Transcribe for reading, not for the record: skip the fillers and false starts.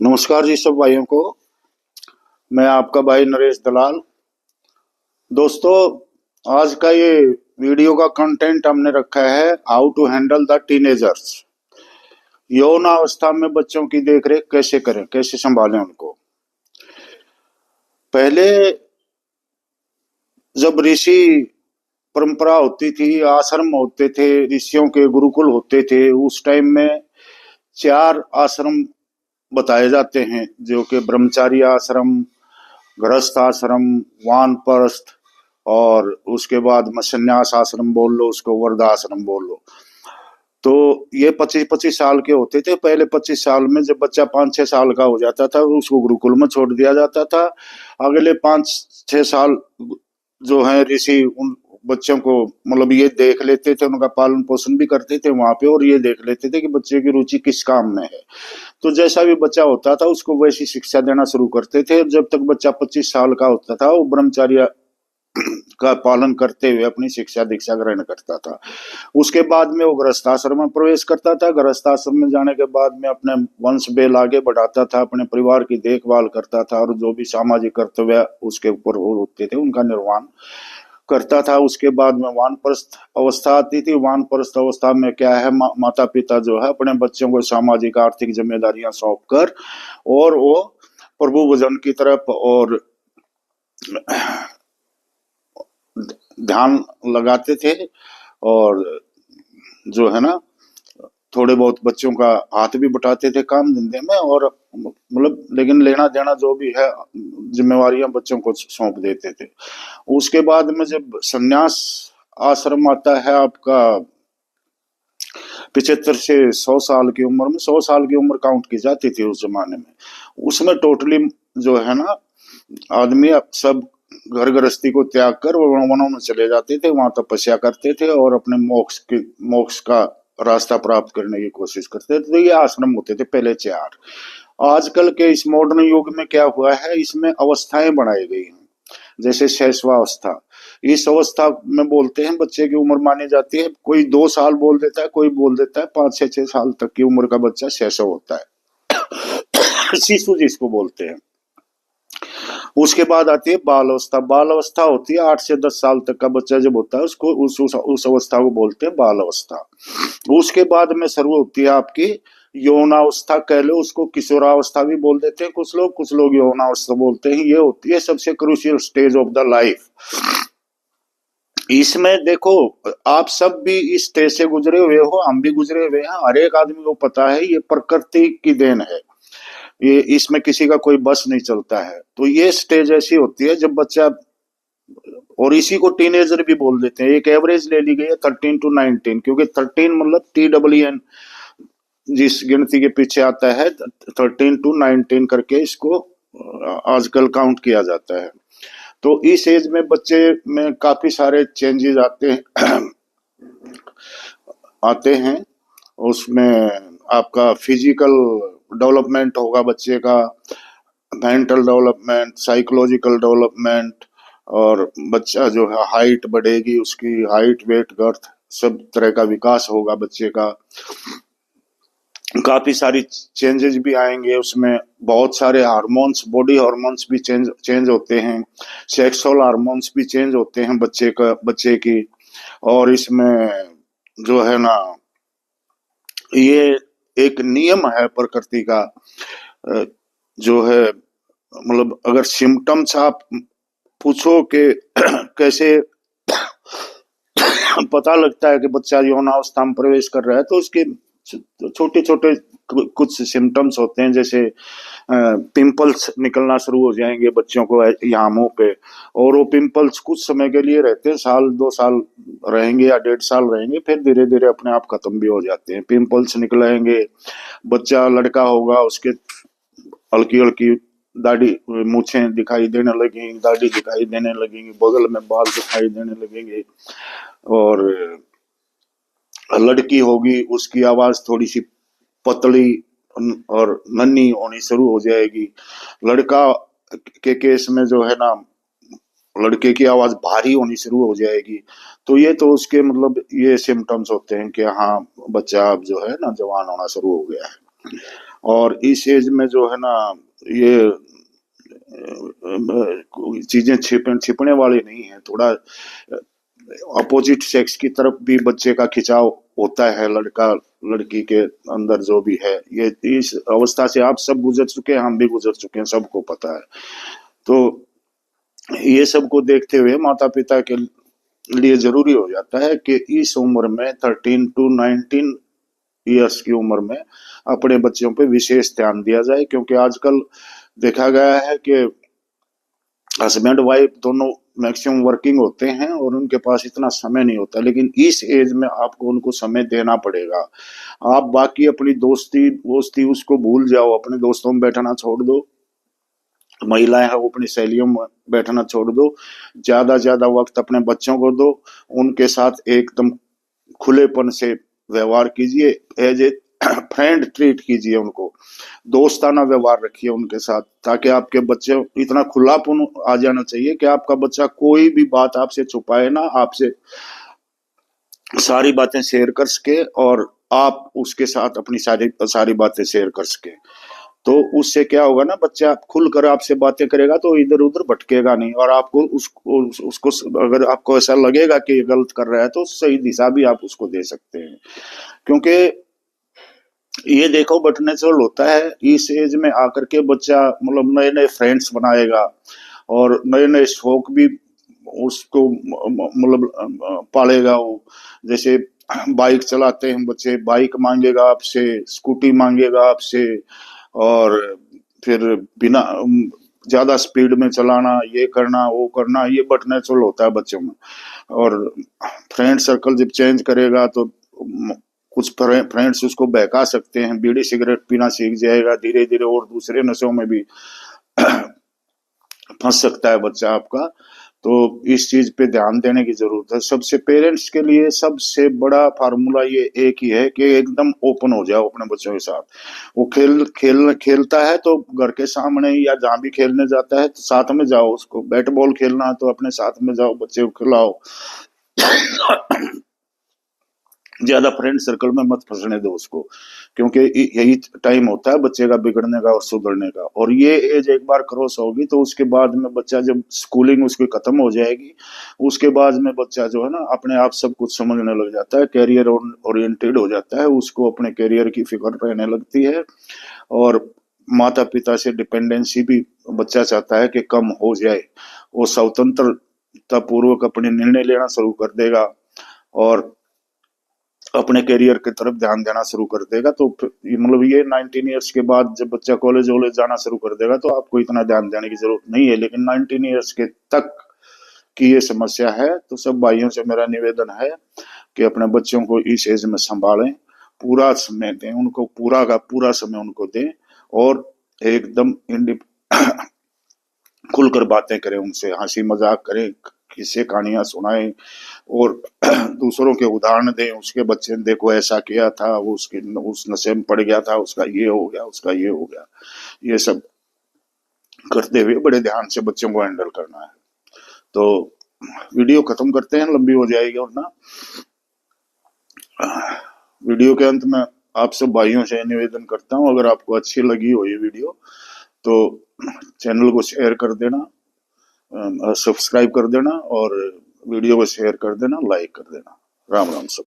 नमस्कार जी सब भाइयों को। मैं आपका भाई नरेश दलाल। दोस्तों, आज का ये वीडियो का कंटेंट हमने रखा है how to handle the teenagers. यौन अवस्था में बच्चों की देखरेख कैसे करें, कैसे संभालें उनको। पहले जब ऋषि परंपरा होती थी, आश्रम होते थे, ऋषियों के गुरुकुल होते थे, उस टाइम में चार आश्रम बताए जाते हैं, जो कि ब्रह्मचारी आश्रम, गृहस्थ आश्रम, वानप्रस्थ और उसके बाद में संन्यास आश्रम बोल लो, उसको वर्धाश्रम बोल लो। तो ये 25-25 साल के होते थे। पहले 25 साल में जब बच्चा 5-6 साल का हो जाता था उसको गुरुकुल में छोड़ दिया जाता था। अगले 5-6 साल जो है ऋषि उन बच्चों को मतलब ये देख लेते थे, उनका पालन पोषण भी करते थे वहां पे, और ये देख लेते थे कि बच्चे की रुचि किस काम में है। तो जैसा भी बच्चा होता था उसको वैसी शिक्षा देना शुरू करते थे। जब तक बच्चा 25 साल का होता था वो ब्रह्मचार्य का पालन करते हुए अपनी शिक्षा दीक्षा ग्रहण करता था। उसके बाद में वो गृहस्थाश्रम में प्रवेश करता था। गृहस्थाश्रम में जाने के बाद में अपने वंश बेल आगे बढ़ाता था, अपने परिवार की देखभाल करता था, और जो भी सामाजिक कर्तव्य उसके ऊपर होते थे उनका निर्वहन करता था। उसके बाद में वानप्रस्थ अवस्था आती थी। वानप्रस्थ अवस्था में क्या है, माता पिता जो है अपने बच्चों को सामाजिक आर्थिक जिम्मेदारियां सौंप कर और वो प्रभु भजन की तरफ और ध्यान लगाते थे, और जो है ना थोड़े बहुत बच्चों का हाथ भी बटाते थे काम धंधे में, और मतलब लेकिन लेना देना जो भी है जिम्मेवारियां बच्चों को सौंप देते थे। उसके बाद में जब संन्यास आश्रम आता है आपका 75 से 100 साल की उम्र में, 100 साल की उम्र काउंट की जाती थी उस जमाने में। उसमें टोटली जो है ना आदमी सब घर गृहस्थी को त्याग कर वो वनों में चले जाते थे, वहां तपस्या करते थे और अपने मोक्ष का रास्ता प्राप्त करने की कोशिश करते थे। तो ये आश्रम होते थे पहले चार। आजकल के इस मॉडर्न युग में क्या हुआ है, इसमें अवस्थाएं बढ़ाई गई हैं। जैसे शैशवावस्था, इस अवस्था में बोलते हैं बच्चे की उम्र मानी जाती है, कोई 2 साल बोल देता है, कोई बोल देता है 5 से 6 साल तक की उम्र का बच्चा शैशव होता है। शिशु जिसको बोलते हैं। उसके बाद आती है बाल अवस्था। बाल अवस्था होती है 8 से 10 साल तक का बच्चा जब होता है उसको उस अवस्था को बोलते हैं बाल अवस्था। उसके बाद में शुरू होती है आपकी यौनावस्था, कह लो उसको किशोरावस्था भी बोल देते हैं कुछ लोग यौनावस्था बोलते हैं। ये होती है सबसे crucial stage of the life. इसमें देखो, आप सब भी इस स्टेज से गुजरे हुए हो, हम भी गुजरे हुए हैं, हर एक आदमी को पता है ये प्रकृति की देन है। ये इसमें किसी का कोई बस नहीं चलता है। तो ये स्टेज ऐसी होती है जब बच्चा, और इसी को टीनेजर भी बोल देते हैं। एक एवरेज ले ली गई है 13 to 19, क्योंकि 13 मतलब TWN जिस गिनती के पीछे आता है, 13 to 19 करके इसको आजकल काउंट किया जाता है। तो इस एज में बच्चे में काफी सारे चेंजेस आते हैं। उसमें आपका फिजिकल डेवलपमेंट होगा बच्चे का, मेंटल डेवलपमेंट, साइकोलॉजिकल डेवलपमेंट, और बच्चा जो है हाइट बढ़ेगी, उसकी हाइट वेट गर्थ सब तरह का विकास होगा बच्चे का। काफी सारी चेंजेस भी आएंगे उसमें। बहुत सारे हार्मोन्स, बॉडी हार्मोन्स भी चेंज चेंज होते हैं। सेक्सुअल हार्मोन्स भी चेंज होते हैं बच्चे की। और इसमें जो है ना ये एक नियम है प्रकृति का, जो है मतलब अगर सिम्टम्स आप पूछो कि कैसे पता लगता है कि बच्चा यौनावस्था में प्रवेश कर रहा है, तो उसके छोटे छोटे कुछ सिम्टम्स होते हैं। जैसे पिंपल्स निकलना शुरू हो जाएंगे बच्चों को यहाँ मुंह पे, और वो पिंपल्स कुछ समय के लिए रहते हैं, 1-2 साल रहेंगे या 1.5 साल रहेंगे, फिर धीरे धीरे अपने आप खत्म भी हो जाते हैं। पिंपल्स निकलेंगे, बच्चा लड़का होगा उसके हल्की हल्की दाढ़ी मूछें दिखाई देने लगेंगी, दाढ़ी दिखाई देने लगेंगी, बगल में बाल दिखाई देने लगेंगे। और लड़की होगी उसकी आवाज थोड़ी सी पतली और नन्ही होनी शुरू हो जाएगी। लड़का के केस में जो है ना लड़के की आवाज भारी होनी शुरू हो जाएगी। तो ये तो उसके मतलब ये सिम्टम्स होते हैं कि हाँ बच्चा अब जो है ना जवान होना शुरू हो गया है। और इस एज में जो है ना, ये चीजें छिपने वाली नहीं है। थोड़ा अपोजिट सेक्स की तरफ भी बच्चे का खिंचाव होता है, लड़का लड़की के अंदर जो भी है। ये इस अवस्था से आप सब गुजर चुके हैं, हम भी गुजर चुके हैं, सबको पता है। तो ये सब को देखते हुए माता पिता के लिए जरूरी हो जाता है कि इस उम्र में 13 to 19 ईयर्स की उम्र में अपने बच्चों पे विशेष ध्यान दिया जाए, क्योंकि आजकल देखा गया है कि हस्बैंड वाइफ दोनों मैक्सिमम वर्किंग होते हैं और उनके पास इतना समय नहीं होता, लेकिन इस एज में आपको उनको समय देना पड़ेगा। आप बाकी अपनी दोस्ती वोस्ती उसको भूल जाओ, अपने दोस्तों में बैठना छोड़ दो, महिलाएं हैं वो अपनी सहेलियों में बैठना छोड़ दो, ज्यादा वक्त अपने बच्चों को दो। उनके साथ एकदम खुलेपन से व्यवहार कीजिए, एज ए फ्रेंड ट्रीट कीजिए उनको, दोस्ताना व्यवहार रखिए उनके साथ, ताकि आपके बच्चे इतना खुलापन आ जाना चाहिए कि आपका बच्चा कोई भी बात आपसे छुपाए ना, आपसे सारी बातें शेयर कर सके और आप उसके साथ अपनी सारी सारी बातें शेयर कर सके। तो उससे क्या होगा ना, बच्चा खुलकर आपसे बातें करेगा तो इधर उधर भटकेगा नहीं, और आपको उसको अगर आपको ऐसा लगेगा कि ये गलत कर रहा है तो सही दिशा भी आप उसको दे सकते हैं। क्योंकि ये देखो बट नेचुरल होता है, इस एज में आकर के बच्चा मतलब नए नए फ्रेंड्स बनाएगा और नए नए शौक भी उसको मतलब पालेगा वो। जैसे बाइक चलाते हैं बच्चे, बाइक मांगेगा आपसे, स्कूटी मांगेगा आपसे, और फिर बिना ज्यादा स्पीड में चलाना, ये करना वो करना, ये बट नेचुरल होता है बच्चों में। और फ्रेंड सर्कल जब चेंज करेगा तो कुछ फ्रेंड्स उसको बहका सकते हैं, बीड़ी सिगरेट पीना सीख जाएगा धीरे धीरे, और दूसरे नशों में भी फंस सकता है बच्चा आपका। तो इस चीज पे ध्यान देने की जरूरत है। सबसे पेरेंट्स के लिए सबसे बड़ा फार्मूला ये एक ही है कि एकदम ओपन हो जाओ अपने बच्चों के साथ। वो खेलता है तो घर के सामने या जहां भी खेलने जाता है तो साथ में जाओ, उसको बैट बॉल खेलना है तो अपने साथ में जाओ, बच्चे को खिलाओ। ज्यादा फ्रेंड सर्कल में मत फंसने दो उसको, क्योंकि यही टाइम होता है बच्चे का बिगड़ने का और सुधरने का। और ये एज एक बार क्रॉस होगी तो उसके बाद में बच्चा, जब स्कूलिंग उसकी खत्म हो जाएगी, उसके बाद में बच्चा जो है ना अपने आप सब कुछ समझने लग जाता है, कैरियर ओरिएंटेड हो जाता है, उसको अपने कैरियर की फिक्र रहने लगती है। और माता पिता से डिपेंडेंसी भी बच्चा चाहता है कि कम हो जाए, वो स्वतंत्रता पूर्वक अपने निर्णय लेना शुरू कर देगा और अपने करियर की तरफ ध्यान देना शुरू कर देगा। तो मतलब ये 19 ईयर्स के बाद जब बच्चा कॉलेज वॉलेज जाना शुरू कर देगा तो आपको इतना ध्यान देने की जरूरत नहीं है। लेकिन 19 ईयर्स के तक की ये समस्या है, तो सब भाइयों से मेरा निवेदन है कि अपने बच्चों को इस एज में संभालें, पूरा समय दें उनको, पूरा का पूरा समय उनको दें, और एकदम खुलकर बातें करें उनसे, हंसी मजाक करें, किस्से कहानियां सुनाएं, और दूसरों के उदाहरण दें। उसके बच्चे ने देखो ऐसा किया था, वो उसके उस नशे में पड़ गया था, उसका ये हो गया, उसका ये हो गया। ये सब करते हुए बड़े ध्यान से बच्चों को हैंडल करना है। तो वीडियो खत्म करते हैं, लंबी हो जाएगी वरना। वीडियो के अंत में आप सब भाइयों से निवेदन करता हूँ, अगर आपको अच्छी लगी हो ये वीडियो तो चैनल को शेयर कर देना, सब्सक्राइब कर देना, और वीडियो को शेयर कर देना, लाइक कर देना। राम राम सब।